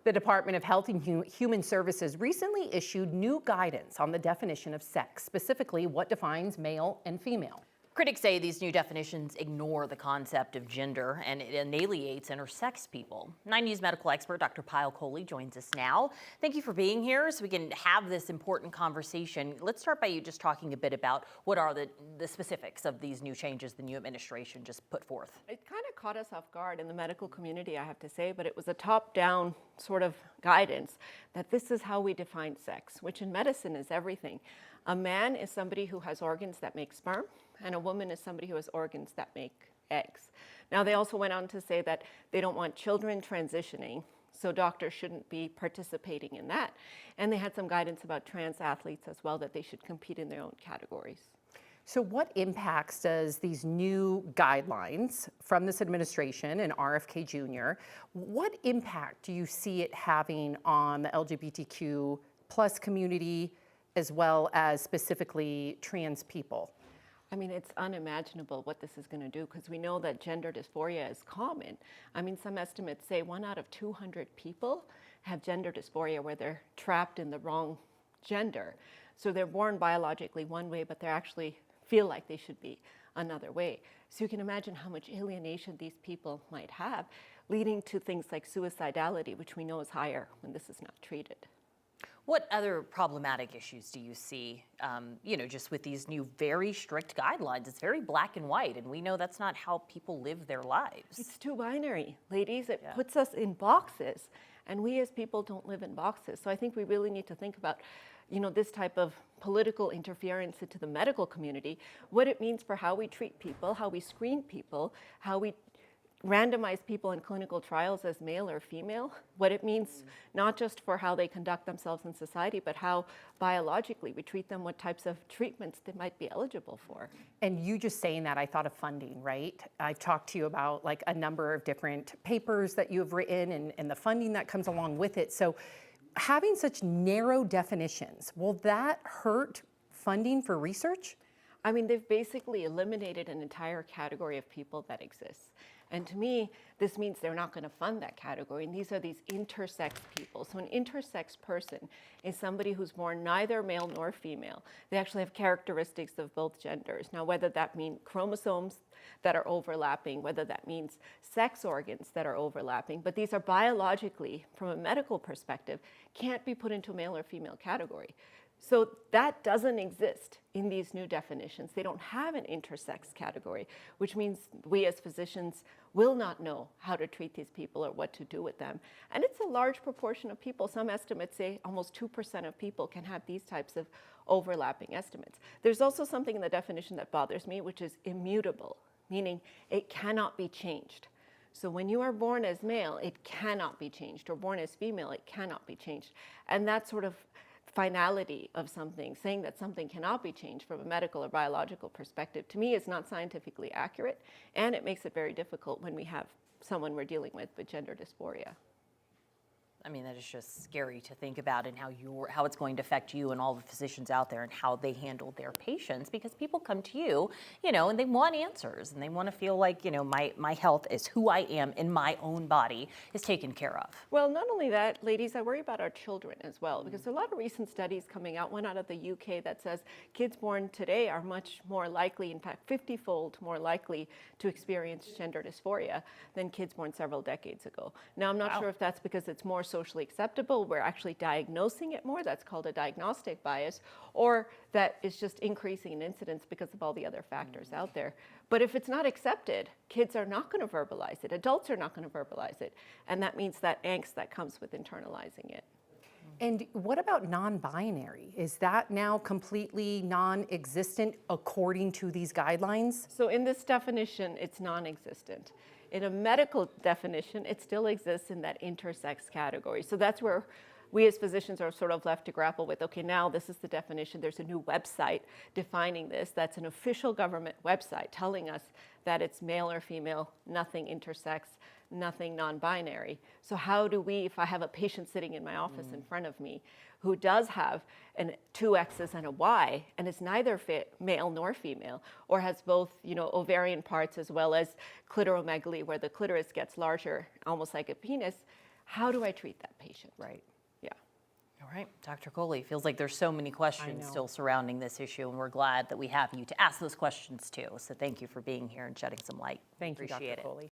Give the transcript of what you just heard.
The Department of Health and Human Services recently issued new guidance on the definition of sex, specifically what defines male and female. Critics say these new definitions ignore the concept of gender and it alienates intersex people. 9 News medical expert Dr. Payal Kohli joins us now. Thank you for being here so we can have this important conversation. Let's start by you just talking a bit about what are the specifics of these new changes the new administration just put forth. It kind of caught us off guard in the medical community, I have to say, but it was a top-down sort of guidance that this is how we define sex, which in medicine is everything. A man is somebody who has organs that make sperm, and a woman is somebody who has organs that make eggs. Now, they also went on to say that they don't want children transitioning, so doctors shouldn't be participating in that. And they had some guidance about trans athletes as well, that they should compete in their own categories. So what impacts does these new guidelines from this administration and RFK Jr., what impact do you see it having on the LGBTQ plus community, as well as specifically trans people? I mean, it's unimaginable what this is going to do, because we know that gender dysphoria is common. I mean, some estimates say 1 out of 200 people have gender dysphoria where they're trapped in the wrong gender. So they're born biologically one way, but they actually feel like they should be another way. So you can imagine how much alienation these people might have, leading to things like suicidality, which we know is higher when this is not treated. What other problematic issues do you see, just with these new very strict guidelines? It's very black and white, and we know that's not how people live their lives. It's too binary, ladies. It puts us in boxes, and we as people don't live in boxes. So I think we really need to think about, this type of political interference into the medical community, what it means for how we treat people, how we screen people, how we randomize people in clinical trials as male or female, what it means not just for how they conduct themselves in society, but how biologically we treat them, what types of treatments they might be eligible for. And you just saying that, I thought of funding, right? I've talked to you about like a number of different papers that you have written and the funding that comes along with it. So having such narrow definitions, will that hurt funding for research? I mean, they've basically eliminated an entire category of people that exists. And to me, this means they're not going to fund that category. And these are these intersex people. So an intersex person is somebody who's born neither male nor female. They actually have characteristics of both genders. Now, whether that means chromosomes that are overlapping, whether that means sex organs that are overlapping, but these are biologically, from a medical perspective, can't be put into a male or female category. So that doesn't exist in these new definitions. They don't have an intersex category, which means we as physicians will not know how to treat these people or what to do with them. And it's a large proportion of people. Some estimates say almost 2% of people can have these types of overlapping estimates. There's also something in the definition that bothers me, which is immutable, meaning it cannot be changed. So when you are born as male, it cannot be changed, or born as female, it cannot be changed. And that sort of finality of something, saying that something cannot be changed from a medical or biological perspective, to me is not scientifically accurate, and it makes it very difficult when we have someone we're dealing with gender dysphoria. I mean, that is just scary to think about, and how it's going to affect you and all the physicians out there and how they handle their patients, because people come to you, and they want answers and they want to feel like, my health is who I am in my own body is taken care of. Well, not only that, ladies, I worry about our children as well, because there are a lot of recent studies coming out, one out of the UK that says kids born today are much more likely, in fact, 50-fold more likely to experience gender dysphoria than kids born several decades ago. Now, I'm not sure if that's because it's more socially acceptable, we're actually diagnosing it more, that's called a diagnostic bias, or that is just increasing in incidence because of all the other factors out there. But if it's not accepted, kids are not going to verbalize it, adults are not going to verbalize it, and that means that angst that comes with internalizing it. And what about non-binary? Is that now completely non-existent according to these guidelines? So in this definition, it's non-existent. In a medical definition, it still exists in that intersex category. So that's where we as physicians are sort of left to grapple with, okay, now this is the definition. There's a new website defining this. That's an official government website telling us that it's male or female, nothing intersex, nothing non-binary. So how do we, if I have a patient sitting in my office in front of me who does have two X's and a Y, and is neither male nor female, or has both, ovarian parts as well as clitoromegaly, where the clitoris gets larger, almost like a penis, how do I treat that patient? Right. Yeah. All right, Dr. Coley, feels like there's so many questions know. still surrounding this issue, and we're glad that we have you to ask those questions too. So thank you for being here and shedding some light. Thank you, Appreciate Dr. it. Coley.